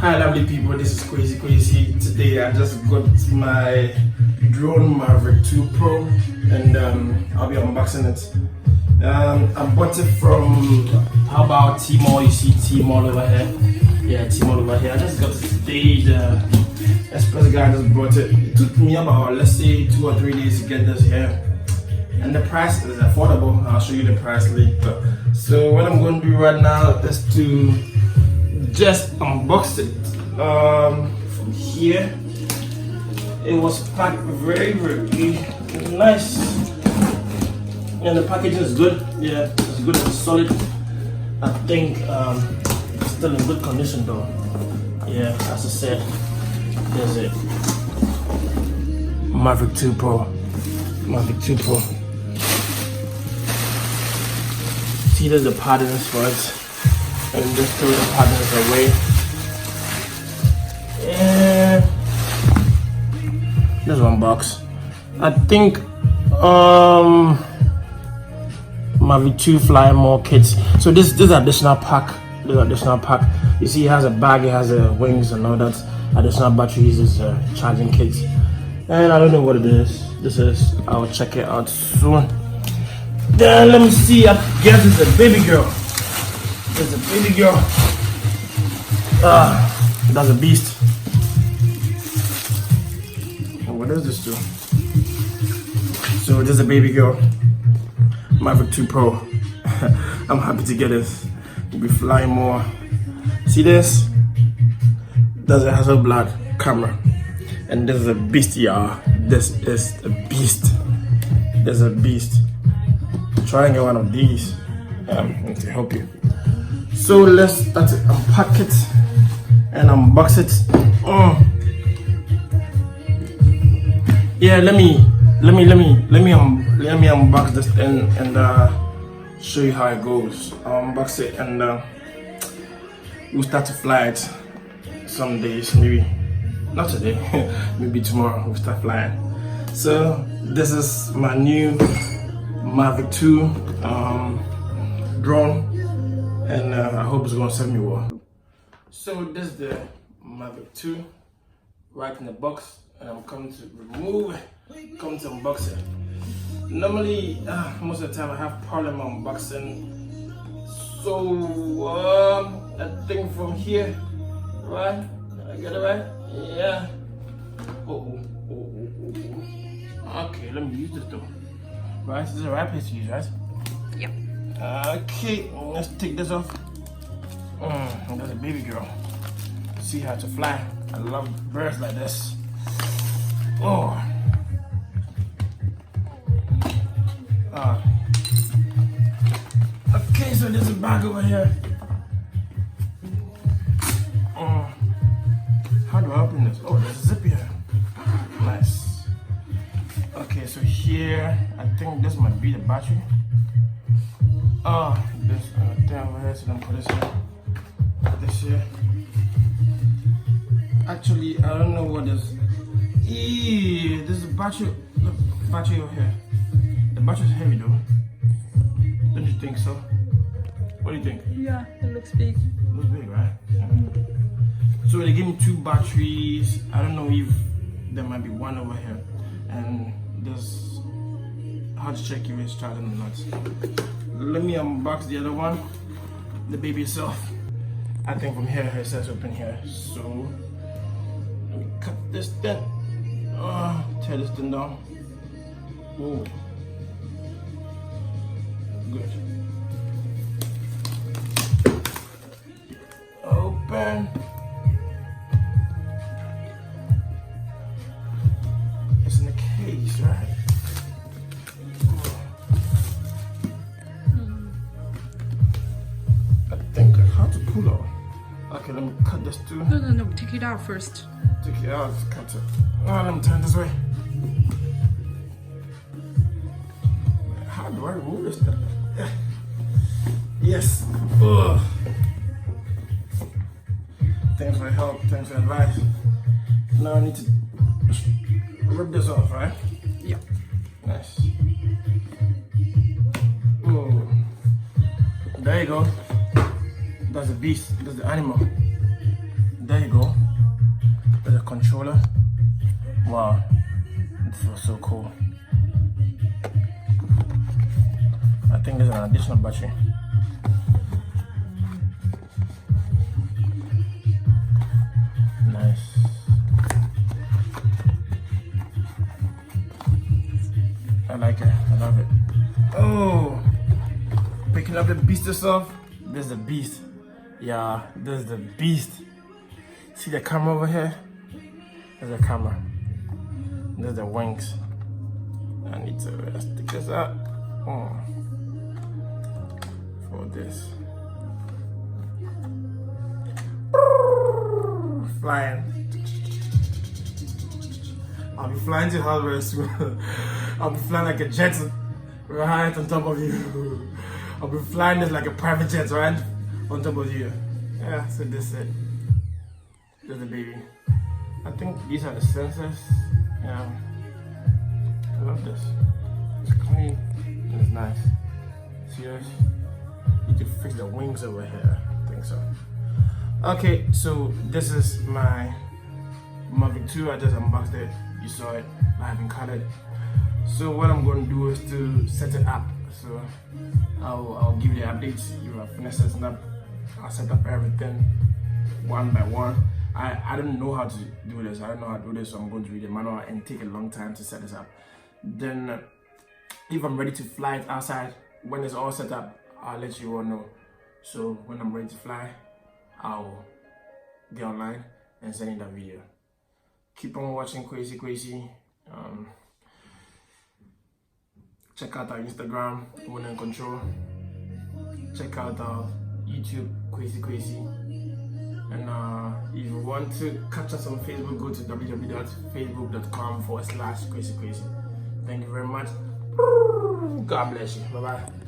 Hi lovely people, this is KWESI. Today I just got my drone Mavic 2 Pro and I'll be unboxing it. I bought it from, how about Tmall? You see Tmall over here? Yeah, Tmall over here. I just got it today. The express guy just brought it. It took me about, let's say, 2 or 3 days to get this here. And the price is affordable. I'll show you the price later. So what I'm going to do right now is to just unbox it from here. It was packed very nice, and the packaging is good. Yeah, it's good, it's solid. I think it's still in good condition though. Yeah, as I said, there's it. Mavic 2 Pro. See, there's the patterns for it. And just throw the patterns away. And there's one box. I think Mavic 2 Fly More kits. So this additional pack. You see, it has a bag, it has wings and all that. Additional batteries is charging kits. And I don't know what it is. This is. I'll check it out soon. Then let me see. I guess it's a baby girl. There's a baby girl. That's a beast. What does this do? So there's a baby girl. Mavic 2 Pro. I'm happy to get it. We'll be flying more. See this? There's a Hasselblad camera. And there's a beast, y'all. This is a beast. There's a beast. Try and get one of these to help you. So let's start to unpack it and unbox it. Yeah, let me unbox this thing and show you how it goes. I'll unbox it and we'll start to fly it some days, maybe not today, maybe tomorrow we'll start flying. So this is my new Mavic 2 drone. And I hope it's gonna serve me well. So this is the Mavic 2 right in the box, and I'm coming to remove it, come to unbox it. Normally, most of the time I have problem unboxing. So I think from here, right? Did I get it right? Yeah. Okay, let me use this though. Right, this is the right place to use, right? Yep. Okay, let's take this off. There's a baby girl. See how to fly. I love birds like this. Okay, so there's a bag over here. How do I open this? Oh, there's a zip here. Nice. Okay, so here, I think this might be the battery. This thing over here, so then put this here. This here. Actually, I don't know what this. This is a battery. Look, battery over here. The battery is heavy though. Don't you think so? What do you think? Yeah, it looks big. It looks big, right? So they gave me 2 batteries. I don't know if there might be one over here. And there's how to check if it's charging or not. Let me unbox the other one, the baby itself. I think from here it says open here. So let me cut this thing. Tear this thing down. Oh, good. Open. It's in the case, right? Pull out. Okay, let me cut this too. No, take it out first. Take it out, cut it. Let me turn this way. How do I remove this thing? Yes. Thanks for your help, thanks for advice. Now I need to rip this off, right? Yeah. Nice. There you go. That's a beast. That's the animal. there you go. There's a controller. Wow, this was so cool. I think there's an additional battery. Nice. I like it. I love it. Oh, picking up the beast stuff. There's the beast. Yeah, there's the beast. See the camera over here? There's the camera. There's the wings. I need to stick this up. Oh. For this. Flying. I'll be flying to hell very soon. I'll be flying like a jet right on top of you. I'll be flying this like a private jet right on top of you. Yeah, so this is it. There's the baby. I think these are the sensors. Yeah. I love this. It's clean and it's nice. Serious? Need to fix the wings over here. I think so. Okay, so this is my Mavic 2. I just unboxed it. You saw it. I haven't cut it. So what I'm going to do is to set it up. So I'll give you the updates. You have finished setting up. I'll set up everything one by one. I don't know how to do this. I don't know how to do this, so I'm going to read the manual and take a long time to set this up. Then if I'm ready to fly it outside, when it's all set up, I'll let you all know. So when I'm ready to fly, I'll get online and send you that video. Keep on watching KWESI. Check out our Instagram, One and Control. Check out our YouTube, KWESI. And if you want to catch us on Facebook, go to www.facebook.com/KWESI. Thank you very much. God bless you. Bye bye.